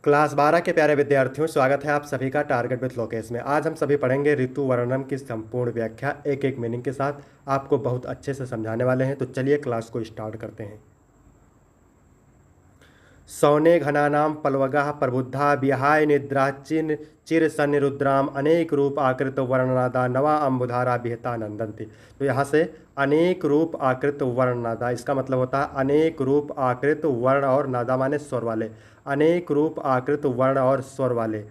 Class 12 के प्यारे विद्यार्थियों, स्वागत है आप सभी का टारगेट विथ लोकेश में। आज हम सभी पढ़ेंगे ऋतु वर्णन की संपूर्ण व्याख्या एक एक मीनिंग के साथ। आपको बहुत अच्छे से समझाने वाले हैं, तो चलिए क्लास को स्टार्ट करते हैं। सौने घनानाम पलवगः प्रबुद्धा विहाय निद्रा चिर सन्निरुद्राम अनेक रूप आकृत वर्णनादा नवा अम्बुधारा विहता नंदंती। तो यहाँ से अनेक रूप आकृत वर्णनादा, इसका मतलब होता है अनेक रूप आकृत वर्ण और नादा माने स्वर वाले, अनेक रूप आकृत वर्ण और स्वर वाले।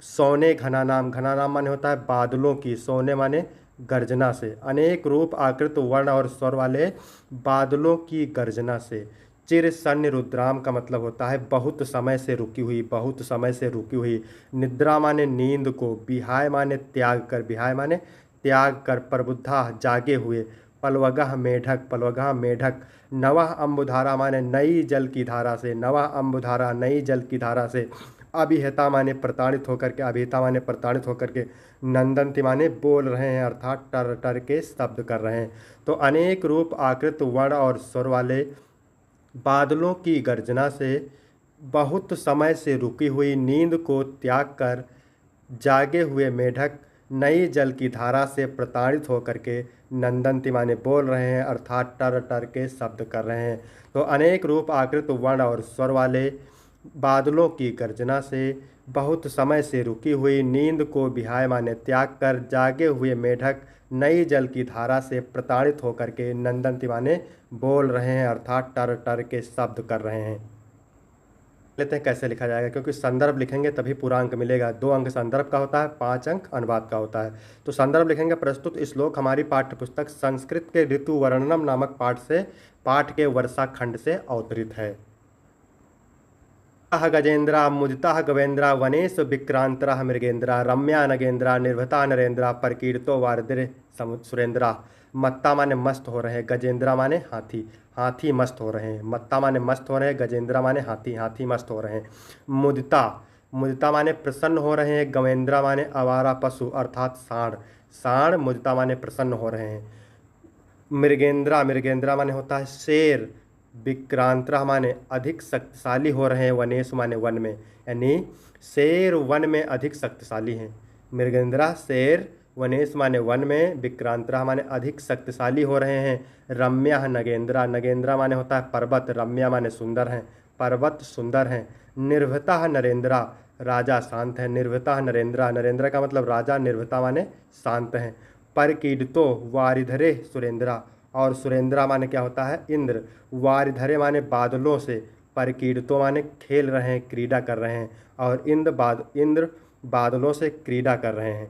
सौने घनानाम, घनानाम माने होता है बादलों की, सोने माने गर्जना से, अनेक रूप आकृत वर्ण और स्वर वाले बादलों की गर्जना से। चिर सन्नि रुद्राम का मतलब होता है बहुत समय से रुकी हुई, बहुत समय से रुकी हुई। निद्रा माने नींद को, विहाय माने त्याग कर, विहाय माने त्याग कर, प्रबुद्धा जागे हुए, पलवगह मेढक, पलवगह मेढक, नवह अम्बुधारा माने नई जल की धारा से, नवह अम्बुधारा नई जल की धारा से, अभिहता माने प्रताड़ित होकर के, अभिहता माने प्रताड़ित होकर के, नंदंती माने बोल रहे हैं अर्थात टर टर के शब्द कर रहे हैं। तो अनेक रूप आकृत वर्ण और स्वर वाले बादलों की गर्जना से, बहुत समय से रुकी हुई नींद को त्याग कर जागे हुए मेढक नई जल की धारा से प्रताड़ित होकर के नंदंती माने बोल रहे हैं अर्थात टर टर के शब्द कर रहे हैं। तो अनेक रूप आकृत वर्ण और स्वर वाले बादलों की गर्जना से, बहुत समय से रुकी हुई नींद को विहाय माने त्याग कर जागे हुए मेढक नई जल की धारा से प्रताड़ित होकर के नंदंती माने बोल रहे हैं अर्थात टर टर के शब्द कर रहे हैं। लेते हैं कैसे लिखा जाएगा, क्योंकि संदर्भ लिखेंगे तभी पूरा अंक मिलेगा। 2 अंक संदर्भ का होता है, 5 अंक अनुवाद का होता है। तो संदर्भ लिखेंगे, प्रस्तुत श्लोक हमारी पाठ्य पुस्तक संस्कृत के ऋतु वर्णनम नामक पाठ के वर्षा खंड से अवतरित है। गजेन्द्रा मुदिता गवेन्द्रा वनेश विक्रांतरा मृगेन्द्रा रम्या नगेन्द्रा निर्भता नरेन्द्रा परकीर्तो वारदिर सुरेंद्रा। मत्ता माने मस्त हो रहे हैं, गजेंद्रा माने हाथी, हाथी मस्त हो रहे हैं। मत्ता माने मस्त हो रहे हैं, गजेंद्रा माने हाथी, हाथी मस्त हो रहे हैं। मुदिता, मुदिता माने प्रसन्न हो रहे हैं, गवेंद्रा माने आवारा पशु अर्थात सांड, सांड मुदिता माने प्रसन्न हो रहे हैं। मृगेंद्रा, मृगेंद्रा माने होता है शेर, विक्रांतरा माने अधिक शक्तिशाली हो रहे हैं, वनेश माने वन में, यानी शेर वन में अधिक शक्तिशाली हैं। मृगेंद्रा शेर, वनेश माने वन में, विक्रांतरा माने अधिक शक्तिशाली हो रहे हैं। रम्या नगेंद्रा, नगेंद्रा माने होता है पर्वत, रम्या माने सुंदर हैं, पर्वत सुंदर हैं। निर्भता नरेंद्रा, राजा शांत है, निर्भता नरेंद्रा, नरेंद्र का मतलब राजा, निर्भता माने शांत हैं। परकीडतो वारिधरे सुरेंद्रा, और सुरेंद्रा माने क्या होता है इंद्र, वारिधरे माने बादलों से, परकीडतो माने खेल रहे हैं, क्रीड़ा कर रहे हैं, और इंद्र बादलों से क्रीड़ा कर रहे हैं।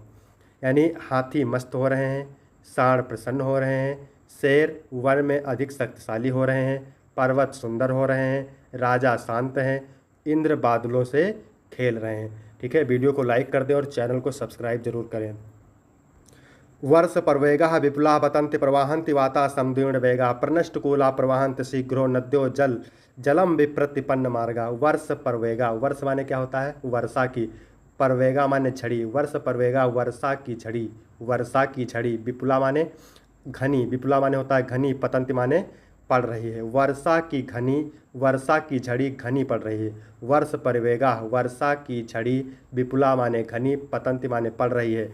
यानी हाथी मस्त हो रहे हैं, सांड प्रसन्न हो रहे हैं, शेर वन में अधिक शक्तिशाली हो रहे हैं, पर्वत सुंदर हो रहे हैं, राजा शांत हैं, इंद्र बादलों से खेल रहे हैं। ठीक है, वीडियो को लाइक कर दें और चैनल को सब्सक्राइब जरूर करें। वर्ष परवेगा विपुला पतंति प्रवाहंति वाता समुदीर्ण वेगा प्रनष्टकूला प्रवाहंत शीघ्रो नद्यो जलम विप्रतिपन्न मार्गा। वर्ष परवेगा, वर्ष माने क्या होता है वर्षा की, परवेगा माने झड़ी, वर्ष परवेगा वर्षा की झड़ी, वर्षा की झड़ी। विपुला माने घनी, विपुला माने होता है घनी, पतंति माने पड़ रही है, वर्षा की घनी, वर्षा की झड़ी घनी पड़ रही है। वर्ष परवेगा वर्षा की झड़ी, विपुला माने घनी, पतंति माने पड़ रही है।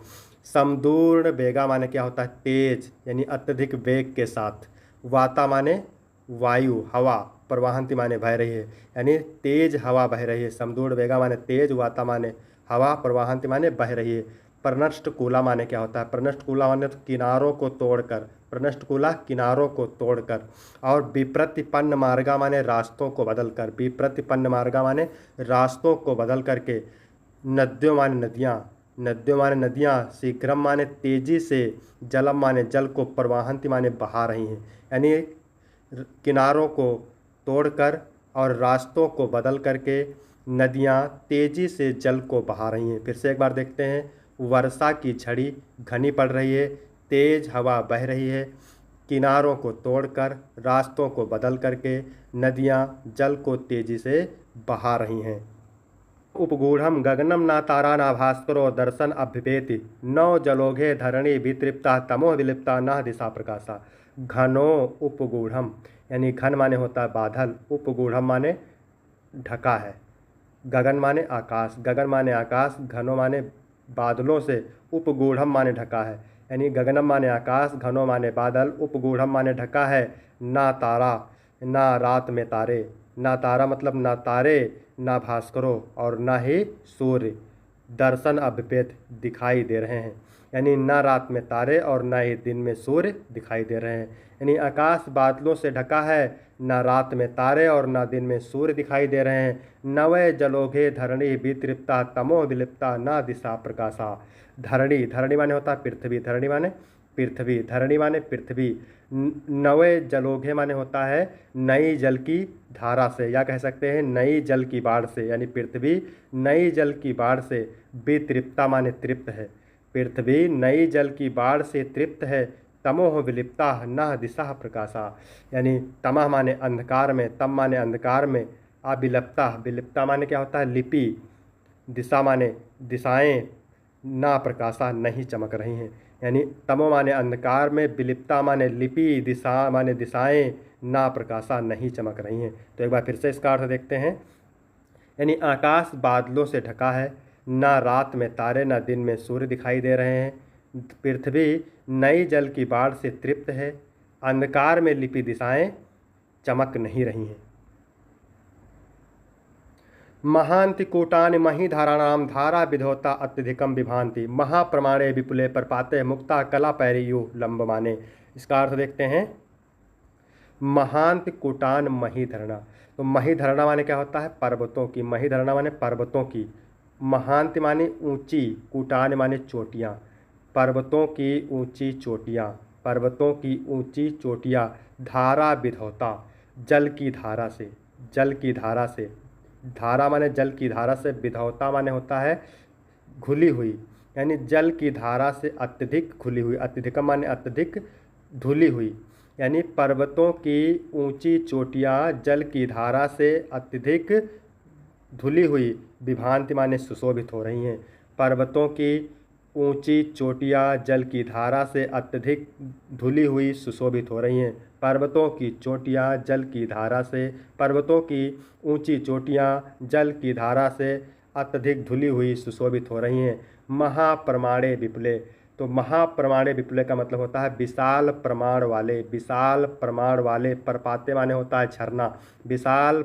समदूर्ण वेगा माने क्या होता है तेज, यानी अत्यधिक वेग के साथ। वाता माने वायु हवा, प्रवाहंति माने बह रही है, यानी तेज हवा बह रही है। समदूर्ण वेगा माने तेज, वाता माने हवा, प्रवाहंति माने बह रही है। प्रनष्ट कूला माने क्या होता है, प्रनष्ट कूला माने तो किनारों को तोड़कर, प्रनष्ट कूला किनारों को तोड़कर। और विप्रतिपन्न मार्गा माने रास्तों को बदलकर, विप्रतिपन्न मार्गा माने रास्तों को बदल करके। नद्यों माने नदियाँ, नद्यों माने नदियाँ, शीघ्रम माने तेजी से, जलम माने जल को, प्रवाहंति माने बहा रही हैं, यानी किनारों को तोड़कर और रास्तों को बदल करके नदियाँ तेजी से जल को बहा रही हैं। फिर से एक बार देखते हैं, वर्षा की झड़ी घनी पड़ रही है, तेज हवा बह रही है, किनारों को तोड़कर रास्तों को बदल करके नदियाँ जल को तेजी से बहा रही हैं। उपगूढ़म गगनम ना तारा ना भास्करो दर्शन अभ्युपेति नौ जलोघे धरणी वितृप्ता तमो विलिप्ता न दिशा प्रकाशा। घनो उपगूढ़म, यानी घन माने होता है बादल, उपगूढ़म माने ढका है, गगन माने आकाश, गगन माने आकाश, घनो माने बादलों से, उपगूढ़म माने ढका है, यानी गगनम माने आकाश, घनो माने बादल, उपगूढ़म माने ढका है। ना तारा, ना रात में तारे, ना तारा मतलब ना तारे, ना भास्करों और ना ही सूर्य दर्शन अभ्युपेत दिखाई दे रहे हैं, यानी ना रात में तारे और ना ही दिन में सूर्य दिखाई दे रहे हैं। यानी आकाश बादलों से ढका है, ना रात में तारे और ना दिन में सूर्य दिखाई दे रहे हैं। नवय जलोघे धरणी वितृप्ता तमो विलिप्ता ना दिशा प्रकाशा। धरणी, धरणी माने होता है पृथ्वी, धरणी माने पृथ्वी, धरणी माने पृथ्वी। नवय जलोघे माने होता है नई जल की धारा से, या कह सकते हैं नई जल की बाढ़ से, यानी पृथ्वी नई जल की बाढ़ से। वितृप्ता माने तृप्त है, पृथ्वी नई जल की बाढ़ से तृप्त है। तमोह विलिप्ता न दिशा प्रकाशा, यानी तमह माने अंधकार में, तम माने अंधकार में, अविलप्ता, विलिप्ता माने क्या होता है लिपि, दिशा माने दिशाएं, ना प्रकाशा नहीं चमक रही हैं, यानी तमो माने अंधकार में, विलिप्ता माने लिपि, दिशा माने दिशाएं, ना प्रकाशा नहीं चमक रही हैं। तो एक बार फिर से इसका अर्थ देखते हैं, यानी आकाश बादलों से ढका है, ना रात में तारे ना दिन में सूर्य दिखाई दे रहे हैं। पृथ्वी नई जल की बाढ़ से तृप्त है, अंधकार में लिपि दिशाएं चमक नहीं रही हैं। महांति कूटानि मही धाराणाम धारा विधोता अत्यधिकम विभांति महाप्रमाणे विपुले प्रपाते मुक्ता कला पैरियु लंब माने। इसका अर्थ देखते हैं, महांत कूटान मही धरणा, तो मही धरणा माने क्या होता है पर्वतों की, मही धरणा माने पर्वतों की, महांत माने ऊंची, कूटान माने चोटियाँ, पर्वतों की ऊंची चोटियाँ, पर्वतों की ऊंची चोटियाँ। धारा विधौता, जल की धारा से, जल की धारा से, धारा माने जल की धारा से, विधौता माने होता है घुली हुई, यानी जल की धारा से अत्यधिक घुली हुई, अत्यधिकम माने अत्यधिक धुली हुई, यानी पर्वतों की ऊंची चोटियाँ जल की धारा से अत्यधिक धुली हुई, विभांति माने सुशोभित हो रही हैं। पर्वतों की ऊंची चोटियाँ जल की धारा से अत्यधिक धुली हुई सुशोभित हो रही हैं। पर्वतों की चोटियाँ जल की धारा से, पर्वतों की ऊंची चोटियाँ जल की धारा से अत्यधिक धुली हुई सुशोभित हो रही हैं। महाप्रमाणे विपुले, तो महाप्रमाणे विपुले का मतलब होता है विशाल प्रमाण वाले, विशाल प्रमाण वाले। प्रपाते माने होता है झरना, विशाल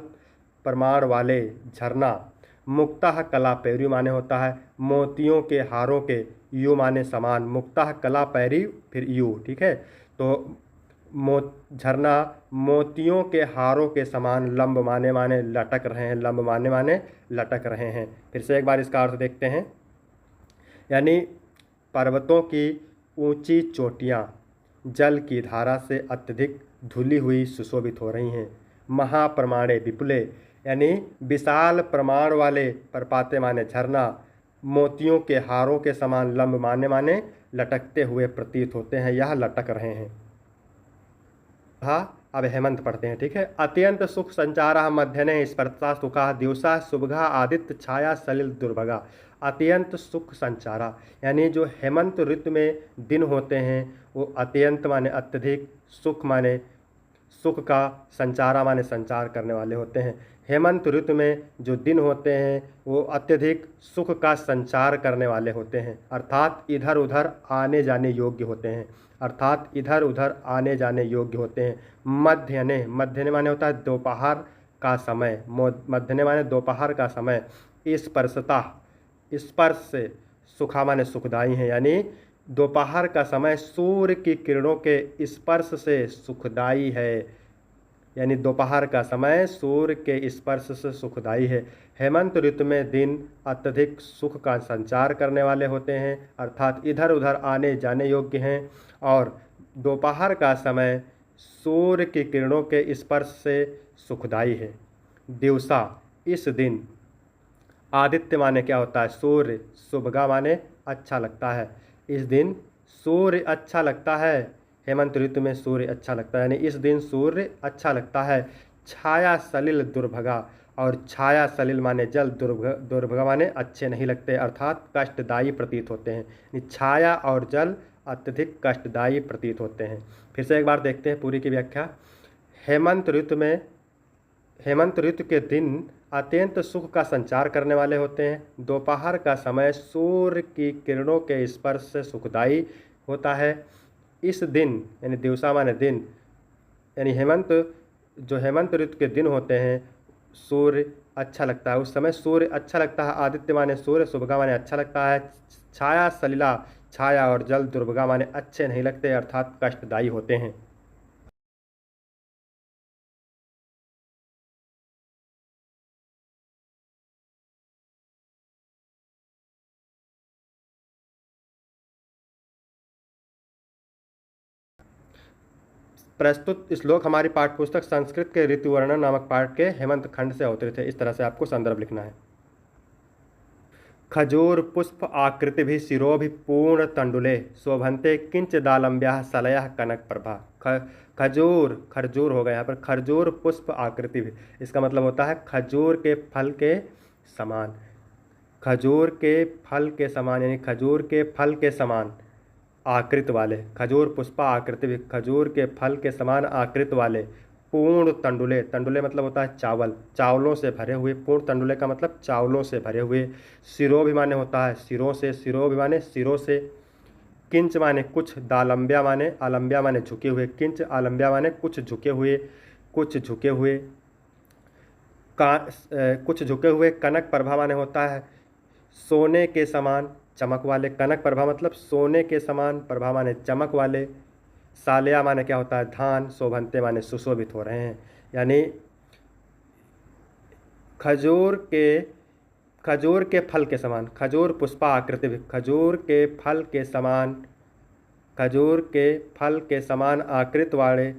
प्रमाण वाले झरना। मुक्ता कला पैरी माने होता है मोतियों के हारों के, यू माने समान, मुक्ता कला पैरी फिर यू, ठीक है। तो झरना मोतियों के हारों के समान, लंब माने लटक रहे हैं, लंब माने लटक रहे हैं। फिर से एक बार इसका अर्थ देखते हैं, यानी पर्वतों की ऊंची चोटियाँ जल की धारा से अत्यधिक धुली हुई सुशोभित हो रही हैं। महाप्रमाणे विपुले, यानी विशाल प्रमाण वाले, प्रपाते माने झरना, मोतियों के हारों के समान, लंब माने लटकते हुए प्रतीत होते हैं, यह लटक रहे हैं। हाँ, अब हेमंत पढ़ते हैं, ठीक है। अत्यंत सुख संचारा मध्यने स्पर्शा सुखा दिवसा शुभगा आदित्य छाया सलिल दुर्भगा। अत्यंत सुख संचारा, यानी जो हेमंत ऋतु में दिन होते हैं वो अत्यंत माने अत्यधिक, सुख माने सुख का, संचारा माने संचार करने वाले होते हैं। हेमंत ऋतु में जो दिन होते हैं वो अत्यधिक सुख का संचार करने वाले होते हैं, अर्थात इधर उधर आने जाने योग्य होते हैं, अर्थात इधर उधर आने जाने योग्य होते हैं। मध्यने, मध्यने माने होता है दोपहर का समय, मध्यने माने दोपहर का समय। स्पर्शता, स्पर्श से, सुखा माने सुखदाई हैं, यानी दोपहर का समय सूर्य की किरणों के स्पर्श से सुखदाई है, यानी दोपहर का समय सूर्य के स्पर्श से सुखदाई है। हेमंत ऋतु में दिन अत्यधिक सुख का संचार करने वाले होते हैं, अर्थात इधर उधर आने जाने योग्य हैं, और दोपहर का समय सूर्य की किरणों के स्पर्श से सुखदाई है। दिवसा, इस दिन, आदित्य माने क्या होता है सूर्य, शुभगा माने अच्छा लगता है, इस दिन सूर्य अच्छा लगता है, हेमंत ऋतु में सूर्य अच्छा लगता है, यानी इस दिन सूर्य अच्छा लगता है। छाया सलिल दुर्भगा, और छाया सलिल माने जल, दुर्भगा माने अच्छे नहीं लगते, अर्थात कष्टदायी प्रतीत होते हैं, यानी छाया और जल अत्यधिक कष्टदायी प्रतीत होते हैं। फिर से एक बार देखते हैं पूरी की व्याख्या। हेमंत ऋतु के दिन अत्यंत सुख का संचार करने वाले होते हैं। दोपहर का समय सूर्य की किरणों के स्पर्श से सुखदायी होता है। इस दिन यानी दिवसा माने दिन, यानी जो हेमंत ऋतु के दिन होते हैं, सूर्य अच्छा लगता है। उस समय सूर्य अच्छा लगता है। आदित्य माने सूर्य, शुभगा माने अच्छा लगता है। छाया सलिला, छाया और जल दुर्भगा माने अच्छे नहीं लगते, अर्थात कष्टदायी होते हैं। प्रस्तुत श्लोक हमारी पाठ्यपुस्तक संस्कृत के ऋतु वर्णन नामक पाठ के हेमंत खंड से अवतरित है। इस तरह से आपको संदर्भ लिखना है। खजूर पुष्प आकृति भी शिरो भी पूर्ण तंडुले शोभन्ते किंच दालम्ब्या सलया कनक प्रभा। खजूर, खरजूर होगा यहाँ पर। खरजूर पुष्प आकृति भी, इसका मतलब होता है खजूर के फल के समान। खजूर के फल के समान यानी खजूर के फल के समान आकृत वाले। खजूर पुष्पा आकृति भी, खजूर के फल के समान आकृत वाले। पूर्ण तंडुले, तंडुले मतलब होता है चावल, चावलों से भरे हुए। पूर्ण तंडुले का मतलब चावलों से भरे हुए। सिरो भी माने होता है सिरों से, सिरो भी माने सिरों से। किंच माने कुछ, दालम्ब्या माने, आलम्ब्या माने झुके हुए। किंच आलम्ब्या माने कुछ झुके हुए, कुछ झुके हुए। कुछ झुके हुए। कनक प्रभा माने होता है सोने के समान, चमक वाले। कनक प्रभा मतलब सोने के समान, प्रभा माने चमक वाले। सालिया माने क्या होता है धान, शोभनते माने सुशोभित हो रहे हैं। यानी खजूर के फल के समान। खजूर पुष्पा आकृति भी, खजूर के फल के समान, खजूर के फल के समान आकृत वाले।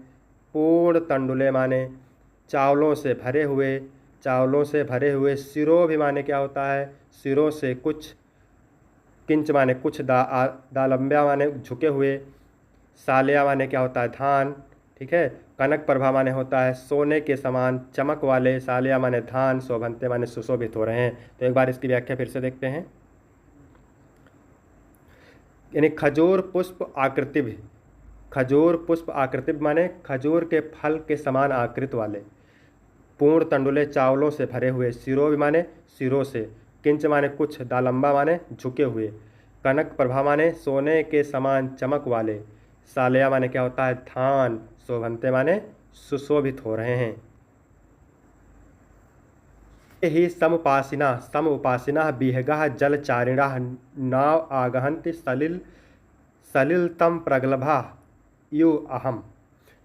पूर्ण तंडुले माने चावलों से भरे हुए, चावलों से भरे हुए। सिरो भी माने क्या होता है सिरों से कुछ। किंच माने कुछ, दालम्ब्या माने झुके हुए। सालिया माने क्या होता है धान, ठीक है। कनक प्रभा माने होता है सोने के समान, चमक वाले। सालिया माने धान, शोभनते माने सुशोभित हो रहे हैं। तो एक बार इसकी व्याख्या फिर से देखते हैं। यानी खजूर पुष्प आकृति भी, खजूर पुष्प आकृति माने खजूर के फल के समान आकृत वाले। पूर्ण तंडुले चावलों से भरे हुए। सिरो भी माने सिरों से। किंच माने कुछ, दालम्बा माने झुके हुए। कनक प्रभा माने सोने के समान चमक वाले। सालिया माने क्या होता है धान, शोभनते माने सुशोभित हो रहे हैं। ही समुपासिना, समुपासिना विहगा जलचारिणा नाव आगहन्ति सलिल तम प्रगल्भा यु अहम,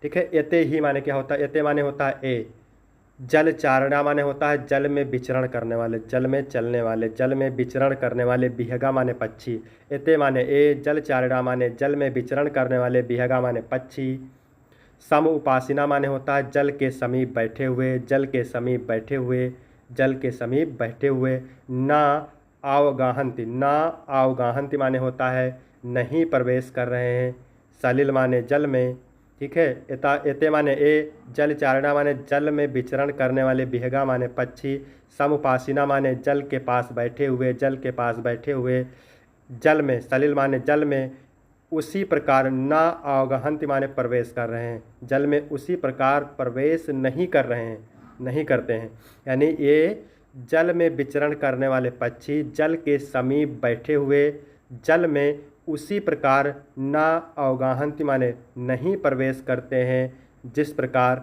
ठीक है। यते ही माने क्या होता है, यते माने होता है ए। जल चारणा माने होता है जल में विचरण करने वाले, जल में चलने वाले, जल में विचरण करने वाले। विहगा माने पक्षी। एते माने ए, जल चारणा माने जल में विचरण करने वाले, विहगा माने पक्षी। सम उपासना माने होता है जल के समीप बैठे हुए, जल के समीप बैठे हुए, जल के समीप बैठे हुए। ना आवगाहंति, ना आवगाहंति माने होता है नहीं प्रवेश कर रहे हैं। सलिल माने जल में, ठीक है। एते माने ए, जल चारणा माने जल में विचरण करने वाले। विहगा माने पक्षी। समुपासिना माने जल के पास बैठे हुए, जल के पास बैठे हुए। जल में, सलिल माने जल में उसी प्रकार। ना अवगहंति माने प्रवेश कर रहे हैं, जल में उसी प्रकार प्रवेश नहीं कर रहे हैं, नहीं करते हैं। यानी ये जल में विचरण करने वाले पक्षी जल के समीप बैठे हुए, जल में उसी प्रकार ना अवगाहंति माने नहीं प्रवेश करते हैं जिस प्रकार।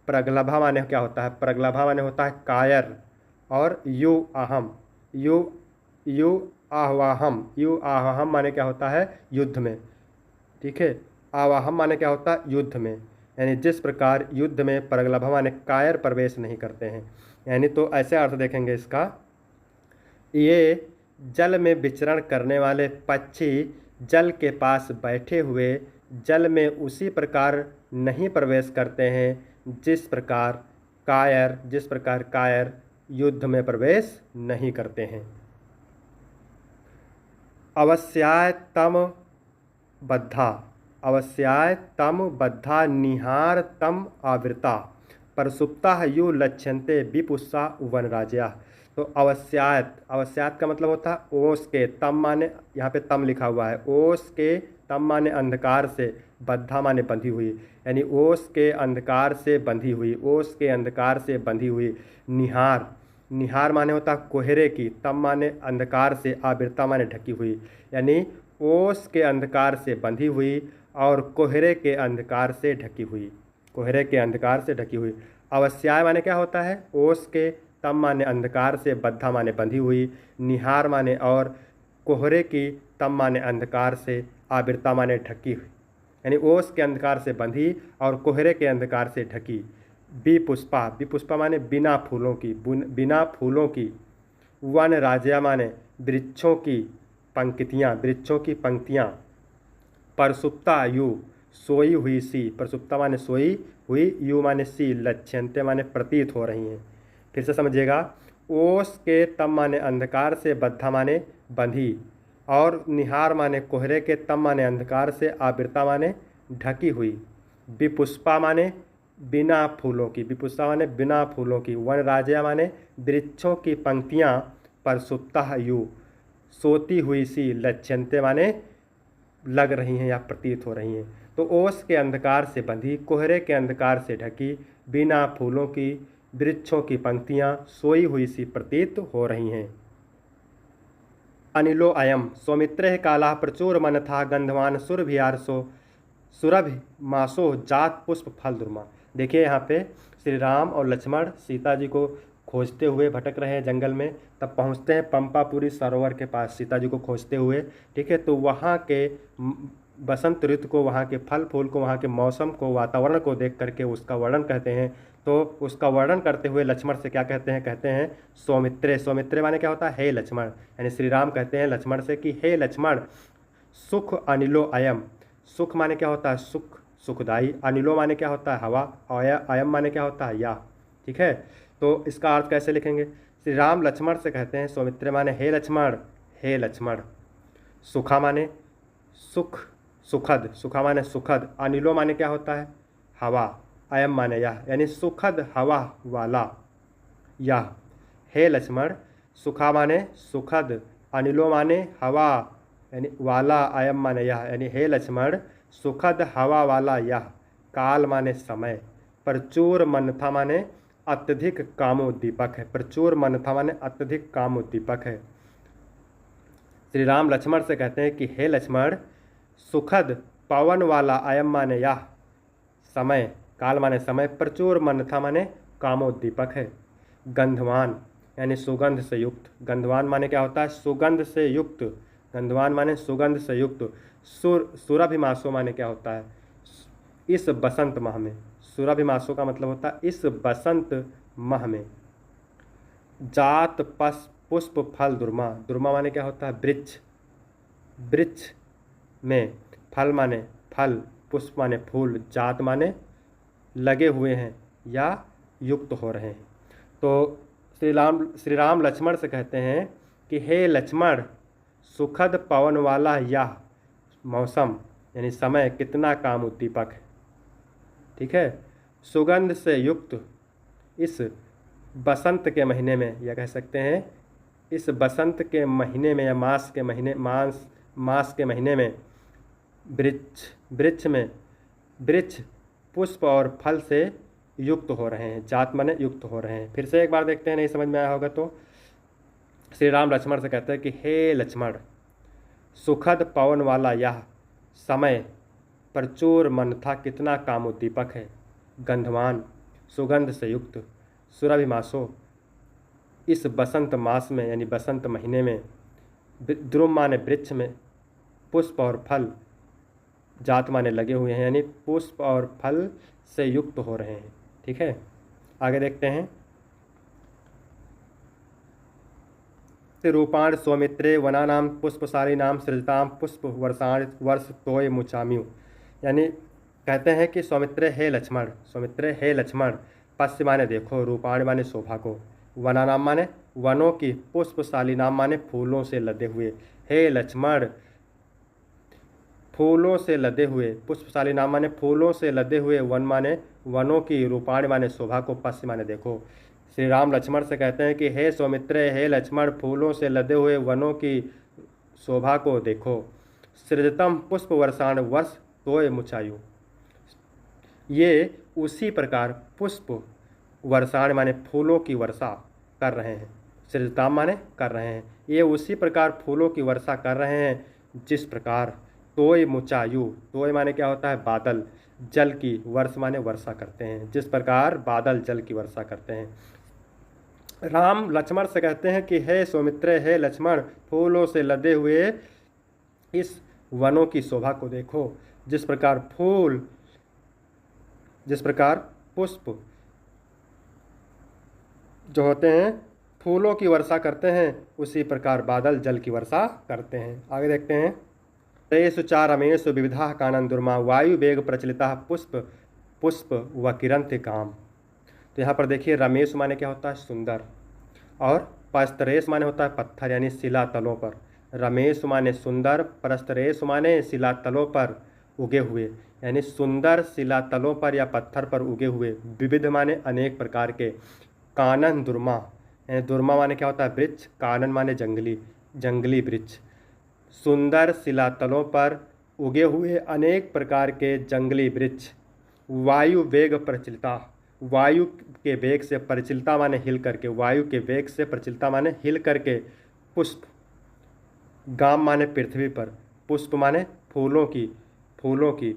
प्रगल्भा माने क्या होता है, प्रगल्भा माने होता है कायर। और यु अहम, यु आवाहम, यु आवाहम माने क्या होता है युद्ध में, ठीक है। आवाहम माने क्या होता है युद्ध में, यानी जिस प्रकार युद्ध में प्रगल्भा माने कायर प्रवेश नहीं करते हैं। यानी तो ऐसे अर्थ देखेंगे इसका, ये जल में विचरण करने वाले पक्षी जल के पास बैठे हुए जल में उसी प्रकार नहीं प्रवेश करते हैं जिस प्रकार कायर युद्ध में प्रवेश नहीं करते हैं। अवस्याय तम बद्धा निहार तम आवृता परसुप्ता यु लक्ष्यन्ते विपुषा वनराज्या। तो अवस्यात का मतलब होता है ओस के, तम माने यहाँ पे तम लिखा हुआ है, ओस के, तम माने अंधकार से, बद्धा माने बंधी हुई, यानी ओस के अंधकार से बंधी हुई, ओस के अंधकार से बंधी हुई। निहार, निहार माने होता कोहरे की, तम माने अंधकार से, आवृता माने ढकी हुई, यानी ओस के अंधकार से बंधी हुई और कोहरे के अंधकार से ढकी हुई, कोहरे के अंधकार से ढकी हुई। अवस्याय माने क्या होता है, ओस के, तम माने अंधकार से, बद्धा माने बंधी हुई, निहार माने और, कोहरे की, तम माने अंधकार से, आवृता माने ढकी हुई, यानी ओस के अंधकार से बंधी और कोहरे के अंधकार से ढकी। विपुष्पा, विपुष्पा माने बिना फूलों की, बिना फूलों की। वन राज्या माने वृक्षों की पंक्तियाँ, वृक्षों की पंक्तियाँ। परसुप्ता यु, सोई हुई सी, परसुप्ता माने सोई हुई, यु माने सी, लक्ष्यन्ते माने प्रतीत हो रही हैं। फिर से समझिएगा, ओस के, तम माने अंधकार से, बद्धा माने बंधी और निहार माने कोहरे के, तम माने अंधकार से, आवृता माने ढकी हुई। विपुष्पा माने बिना फूलों की, विपुष्पा माने बिना फूलों की। वन राज्या माने वृक्षों की पंक्तियाँ। परसुप्ता यु, सोती हुई सी, लक्ष्यन्ते माने लग रही हैं या प्रतीत हो रही हैं। तो ओस के अंधकार से बंधी, कोहरे के अंधकार से ढकी, बिना फूलों की, वृक्षों की पंक्तियाँ सोई हुई सी प्रतीत हो रही हैं। अनिलो अयम सौमित्रे काला प्रचुर मन था, गंधवान सुरभियारसो, सुरभि मासो, जात पुष्प फल दुर्मा। देखिए यहाँ पे श्री राम और लक्ष्मण सीता जी को खोजते हुए भटक रहे हैं जंगल में, तब पहुँचते हैं पंपापुरी सरोवर के पास सीता जी को खोजते हुए। ठीक है, तो वहाँ के बसंत ऋतु को, वहाँ के फल फूल को, वहाँ के मौसम को, वातावरण को देख करके उसका वर्णन कहते हैं। तो उसका वर्णन करते हुए लक्ष्मण से क्या कहते हैं, कहते हैं सौमित्रे। सौमित्रे माने क्या होता है, हे लक्ष्मण, यानी श्री राम कहते हैं लक्ष्मण से कि हे लक्ष्मण, सुख अनिलो अयम, सुख माने क्या होता है, सुख, सुखदाई। अनिलो माने क्या होता है, हवा। अयम माने क्या होता है, या। ठीक है, तो इसका अर्थ कैसे लिखेंगे, श्री राम लक्ष्मण से कहते हैं सौमित्रे माने हे लक्ष्मण, हे लक्ष्मण। सुखा माने सुख, सुखद, सुखा माने सुखद। अनिलो माने क्या होता है, हवा। अयम माने यह, यानी सुखद हवा वाला यह। हे लक्ष्मण, सुखा माने सुखद, अनिलो माने हवा यानी वाला, अयम माने यह, यानी हे लक्ष्मण, सुखद हवा वाला यह। काल माने समय। प्रचुर मनथा माने अत्यधिक कामोद्दीपक है, प्रचुर मनथा माने अत्यधिक कामोद्दीपक है। श्री राम लक्ष्मण से कहते हैं कि हे लक्ष्मण, सुखद पवन वाला, अयम माने यह समय, काल माने समय, प्रचुर मनथा माने कामोद्दीपक है। गंधवान यानी सुगंध से युक्त, गंधवान माने क्या होता है, सुगंध से युक्त, गंधवान माने सुगंध से युक्त। सुरभिमासो माने क्या होता है, इस बसंत माह में। सुरभिमासो का मतलब होता है इस बसंत माह में। जात पस पुष्प फल दुर्मा, दुर्मा माने क्या होता है, वृक्ष, वृक्ष में। फल माने फल, पुष्प माने फूल, जात माने लगे हुए हैं या युक्त हो रहे हैं। तो श्री राम लक्ष्मण से कहते हैं कि हे लक्ष्मण, सुखद पवन वाला यह मौसम यानी समय कितना काम उद्दीपक है। ठीक है, सुगंध से युक्त इस बसंत के महीने में, या कह सकते हैं इस बसंत के महीने में या मास के महीने, मास के महीने में वृक्ष में, वृक्ष पुष्प और फल से युक्त हो रहे हैं, जात माने युक्त हो रहे हैं। फिर से एक बार देखते हैं, नहीं समझ में आया होगा तो श्री राम लक्ष्मण से कहते हैं कि हे लक्ष्मण, सुखद पवन वाला यह समय प्रचुर मनथा कितना कामोद्दीपक है। गंधवान सुगंध से युक्त, सुरभिमासो इस बसंत मास में यानी बसंत महीने में, द्रुम माने वृक्ष में, पुष्प और फल, जात माने लगे हुए हैं यानी पुष्प और फल से युक्त हो रहे हैं। ठीक है, आगे देखते हैं। रूपाण सौमित्रे वनानाम पुष्पशालिनाम सृजताम पुष्प वर्षाण वर्ष तोय मुचाम्यु, यानी कहते हैं कि सौमित्रे हे लक्ष्मण, सौमित्रे हे लक्ष्मण, पश्य माने देखो, रूपाण माने शोभा को, वनानाम माने वनों की, पुष्पशालिनाम माने फूलों से लदे हुए, हे लक्ष्मण फूलों से लदे हुए, पुष्पशालिनाम माने फूलों से लदे हुए, वन माने वनों की, रूपाण माने शोभा को, पश्य माने देखो। श्री राम लक्ष्मण से कहते हैं कि हे सौमित्रे, हे लक्ष्मण, फूलों से लदे हुए वनों की शोभा को देखो। सृजतम पुष्प वर्षाण वर्ष तोय मुचायु, ये उसी प्रकार पुष्प वर्षाण माने फूलों की वर्षा, कर रहे हैं। सृजताम माने कर रहे हैं। ये उसी प्रकार फूलों की वर्षा कर रहे हैं जिस प्रकार तोय मुचायु, तोय माने क्या होता है बादल, जल की, वर्ष माने वर्षा करते हैं, जिस प्रकार बादल जल की वर्षा करते हैं। राम लक्ष्मण से कहते हैं कि हे सौमित्र, हे लक्ष्मण, फूलों से लदे हुए इस वनों की शोभा को देखो। जिस प्रकार फूल, जिस प्रकार पुष्प जो होते हैं फूलों की वर्षा करते हैं, उसी प्रकार बादल जल की वर्षा करते हैं। आगे देखते हैं। तेषु चा रमेषु विविधा कानंदुर्मा वायु वेग प्रचलिता पुष्प पुष्प व किरंत काम। तो यहाँ पर देखिए रमेश माने क्या होता है सुंदर, और परस्तरेश माने होता है पत्थर यानी शिला तलों पर। रमेश माने सुंदर, परस्तरेश माने शिला तलों पर उगे हुए, यानी सुंदर शिला तलों पर या पत्थर पर उगे हुए। विविध माने अनेक प्रकार के। कानन दुर्मा, यानी दुर्मा माने क्या होता है वृक्ष, कानन माने जंगली, जंगली वृक्ष। सुंदर शिलातलों पर उगे हुए अनेक प्रकार के जंगली वृक्ष। वायु वेग प्रचलिता, वायु के वेग से, प्रचलिता माने हिल करके, वायु के वेग से प्रचलिता माने हिल करके। पुष्प, गाम माने पृथ्वी पर, पुष्प माने फूलों की, फूलों की।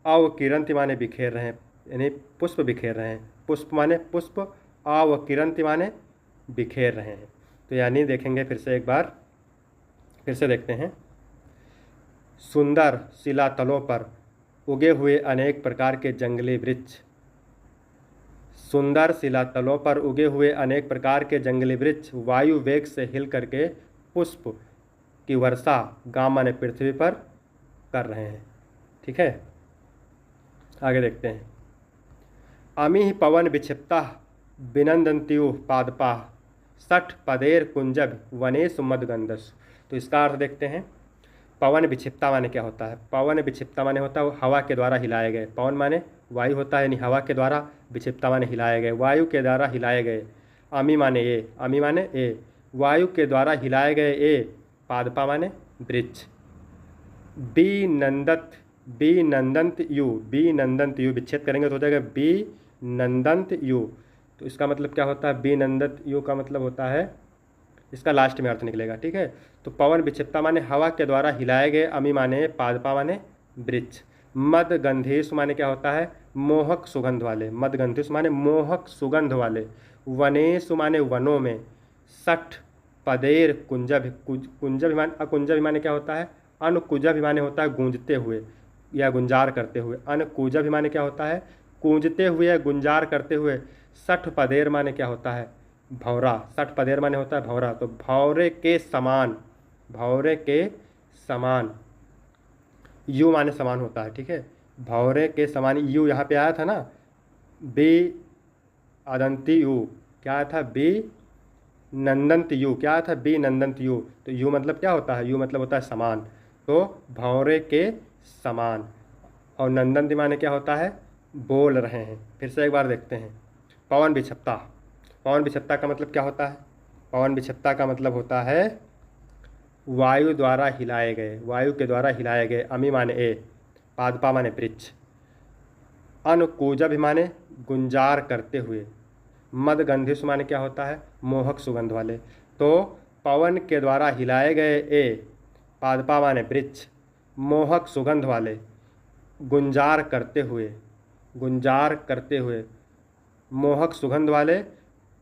अवकिरंती माने बिखेर रहे हैं, यानी पुष्प बिखेर रहे हैं। पुष्प माने पुष्प, अवकिरंती माने बिखेर रहे हैं। तो यानी देखेंगे फिर से एक बार, फिर से देखते हैं। सुंदर शिलातलों पर उगे हुए अनेक प्रकार के जंगली वृक्ष, सुंदर शिलातलों पर उगे हुए अनेक प्रकार के जंगली वृक्ष वायु वेग से हिल करके पुष्प की वर्षा गाम माने पृथ्वी पर कर रहे हैं। ठीक है, आगे देखते हैं। अमी पवन विक्षिप्ता विनंदंत्युः पादपा सठ पदेर कुंजब वनेषु मदगंधस। तो इसका अर्थ देखते हैं। पवन विक्षिप्ता माने क्या होता है? पवन विक्षिप्ता माने होता है हवा के द्वारा हिलाए गए। पवन माने वायु होता है, यानी हवा के द्वारा, विक्षिप्ता माने हिलाए गए, वायु के द्वारा हिलाए गए। अमी माने ए, अमी माने ए, वायु के द्वारा हिलाए गए ए, पादपा माने वृक्ष। बी नंदत, बी नंदंत यु, बी नंदंत यु विच्छेद करेंगे तो हो जाएगा बी नंदंत यु। तो इसका मतलब क्या होता है? बी नंदत यु का मतलब होता है, इसका लास्ट में अर्थ निकलेगा। ठीक है, तो पवन विक्षिप्ता माने हवा के द्वारा हिलाए गए, अमी माने पादपा माने वृक्ष। मद गंधेश माने क्या होता है? मोहक सुगंध वाले, मद गंधेश माने मोहक सुगंध वाले। वनेश माने वनों में। सठ पदेर कुंजभ, कुंजभ माने, अकुंजभ माने क्या होता है? अनकुजभ माने होता है गूंजते हुए या गुंजार करते हुए। अनकुजभ माने क्या होता है? गूंजते हुए, गुंजार करते हुए। सठ पदेर माने क्या होता है? भौरा, सठ पदेर माने होता है भौरा। तो भौरे के समान, भौरे के समान, यू माने समान होता है। ठीक है, भौरे के समान, यू यहाँ पे आया था ना, बी अदंती यू, क्या आया था? बी नंदंत यू, क्या आया था? बी नंदंत यू। तो यू मतलब क्या होता है? यू मतलब होता है समान। तो भौरे के समान, और नंदंत माने क्या होता है? बोल रहे हैं। फिर से एक बार देखते हैं। पवन विक्षिप्ता, पवन विक्षिप्ता का मतलब क्या होता है? पवन विक्षिप्ता का मतलब होता है वायु द्वारा हिलाए गए, वायु के द्वारा हिलाए गए। अमी माने ए, पादपा माने वृक्ष। अनकुजभ माने गुंजार करते हुए। मद गंधिस माने क्या होता है? मोहक सुगंध वाले। तो पवन के द्वारा हिलाए गए ए, पादपा माने वृक्ष, मोहक सुगंध वाले, गुंजार करते हुए, गुंजार करते हुए, मोहक सुगंध वाले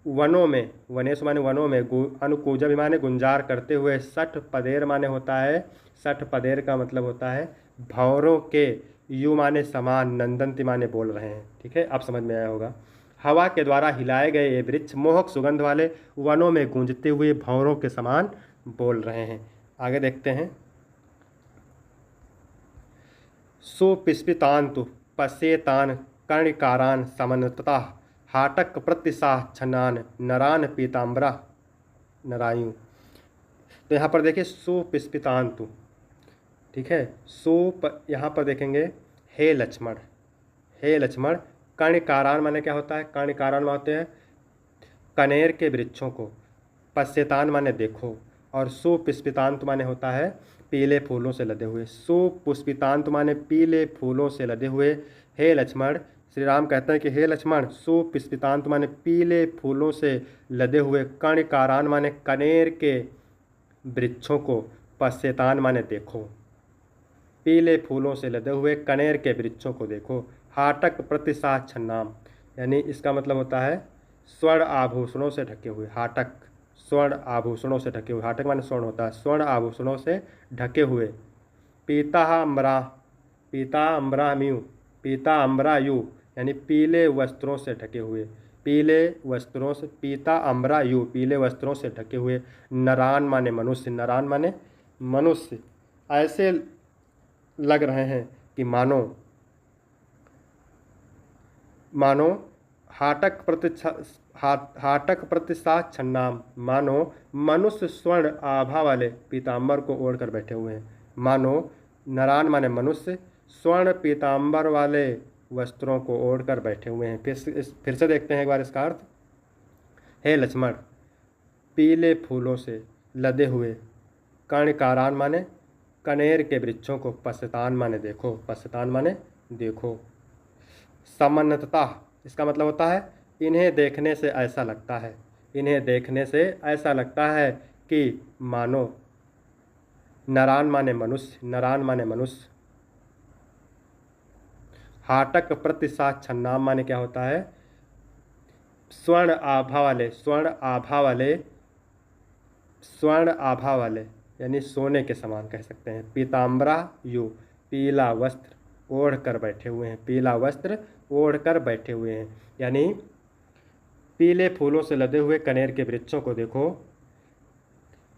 वनों में। वनेश माने वनों में, अनुकूजभ माने गुंजार करते हुए। सठ पदेर माने होता है, सठ पदेर का मतलब होता है भौरों के, यू माने समान, नंदंती माने बोल रहे हैं। ठीक है, आप समझ में आया होगा। हवा के द्वारा हिलाए गए ये वृक्ष मोहक सुगंध वाले वनों में गूंजते हुए भौरों के समान बोल रहे हैं। आगे देखते हैं। सुपिस्पितांतु पश्येतान कर्णिकारान समन्वतता हाटक प्रतिशाह छन्नान नरान पीताम्बरा नरायु। तो यहाँ पर देखिए सुपिस्पितांतु, ठीक है, यहाँ पर देखेंगे हे लक्ष्मण, हे लक्ष्मण। कर्णिकारान माने क्या होता है? कर्णिकारान मानते हैं कनेर के वृक्षों को। पश्यतान माने देखो, और सुपुष्पितांत माने होता है पीले फूलों से लदे हुए। सुपुष्पितांत माने पीले फूलों से लदे हुए। हे लक्ष्मण, श्री राम कहते हैं कि हे लक्ष्मण, सुपिस्पितांत माने पीले फूलों से लदे हुए कर्णकारान माने कनेर के वृक्षों को पश्यतान माने देखो। पीले फूलों से लदे हुए कनेर के वृक्षों को देखो। हाटक प्रतिसाच्छन्नाम, यानी इसका मतलब होता है स्वर्ण आभूषणों से ढके हुए। हाटक स्वर्ण आभूषणों से ढके हुए, हाटक माने स्वर्ण होता है, स्वर्ण आभूषणों से ढके हुए। पीताम्बरा, पीताम्बराम्यु, पीताम्बरायु यानी पीले वस्त्रों से ढके हुए। पीले वस्त्रों से, पीताम्बरायु पीले वस्त्रों से ढके हुए। नरान माने मनुष्य, नरान माने मनुष्य। ऐसे लग रहे हैं कि मानो हाटक प्रतिसाच्छन्नाम, मानो मनुष्य स्वर्ण आभा वाले पीताम्बर को ओढ़कर बैठे हुए हैं। मानो नरान माने मनुष्य स्वर्ण पीताम्बर वाले वस्त्रों को ओढ़कर बैठे हुए हैं। फिर से देखते हैं एक बार इसका अर्थ। हे लक्ष्मण, पीले फूलों से लदे हुए कर्णकारान माने कनेर के वृक्षों को पश्यतान माने देखो। पश्यतान माने देखो। समन्नतता, इसका मतलब होता है इन्हें देखने से ऐसा लगता है, इन्हें देखने से ऐसा लगता है कि मानो। नरान माने मनुष्य, नरान माने मनुष्य। हाटक प्रतिसाच्छन्नाम माने क्या होता है, स्वर्ण आभा वाले, स्वर्ण आभा वाले, स्वर्ण आभा वाले यानी सोने के समान कह सकते हैं। पीताम्बरा यु पीला वस्त्र ओढ़ कर बैठे हुए हैं, पीला वस्त्र ओढ़ कर बैठे हुए हैं। यानी पीले फूलों से लदे हुए कनेर के वृक्षों को देखो।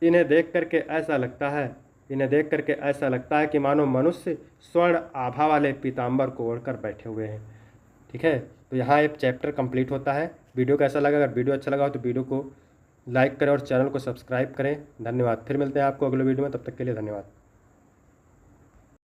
इन्हें देख करके ऐसा लगता है, इन्हें देख करके ऐसा लगता है कि मानो मनुष्य स्वर्ण आभा वाले पीताम्बर को ओढ़कर बैठे हुए हैं। ठीक है, तो यहाँ एक चैप्टर कंप्लीट होता है। वीडियो कैसा लगा? अगर वीडियो अच्छा लगा हो तो वीडियो को लाइक करें और चैनल को सब्सक्राइब करें। धन्यवाद। फिर मिलते हैं आपको अगले वीडियो में, तब तक के लिए धन्यवाद।